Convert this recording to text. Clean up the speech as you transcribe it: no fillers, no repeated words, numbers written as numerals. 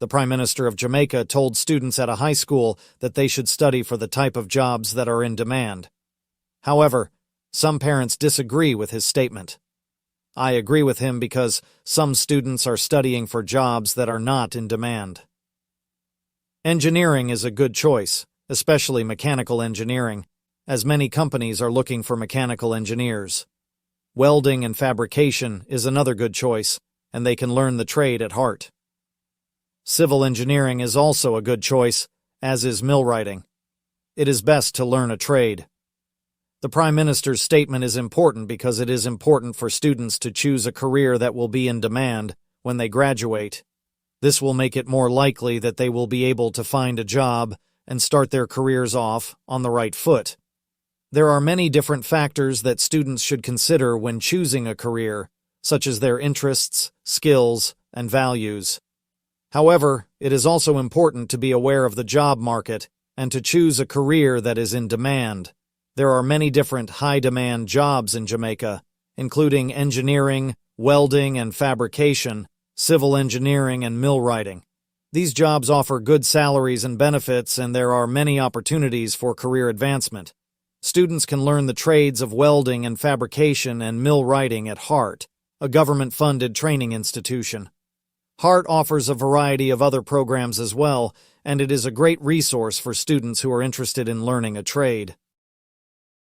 The Prime Minister of Jamaica told students at a high school that they should study for the type of jobs that are in demand. However, some parents disagree with his statement. I agree with him because some students are studying for jobs that are not in demand. Engineering is a good choice, especially mechanical engineering, as many companies are looking for mechanical engineers. Welding and fabrication is another good choice, and they can learn the trade at heart. Civil engineering is also a good choice, as is millwrighting. It is best to learn a trade. The Prime Minister's statement is important because it is important for students to choose a career that will be in demand when they graduate. This will make it more likely that they will be able to find a job and start their careers off on the right foot. There are many different factors that students should consider when choosing a career, such as their interests, skills, and values. However, it is also important to be aware of the job market and to choose a career that is in demand. There are many different high-demand jobs in Jamaica, including engineering, welding and fabrication, civil engineering, and millwrighting. These jobs offer good salaries and benefits, and there are many opportunities for career advancement. Students can learn the trades of welding and fabrication and millwrighting at HART, a government-funded training institution. HART offers a variety of other programs as well, and it is a great resource for students who are interested in learning a trade.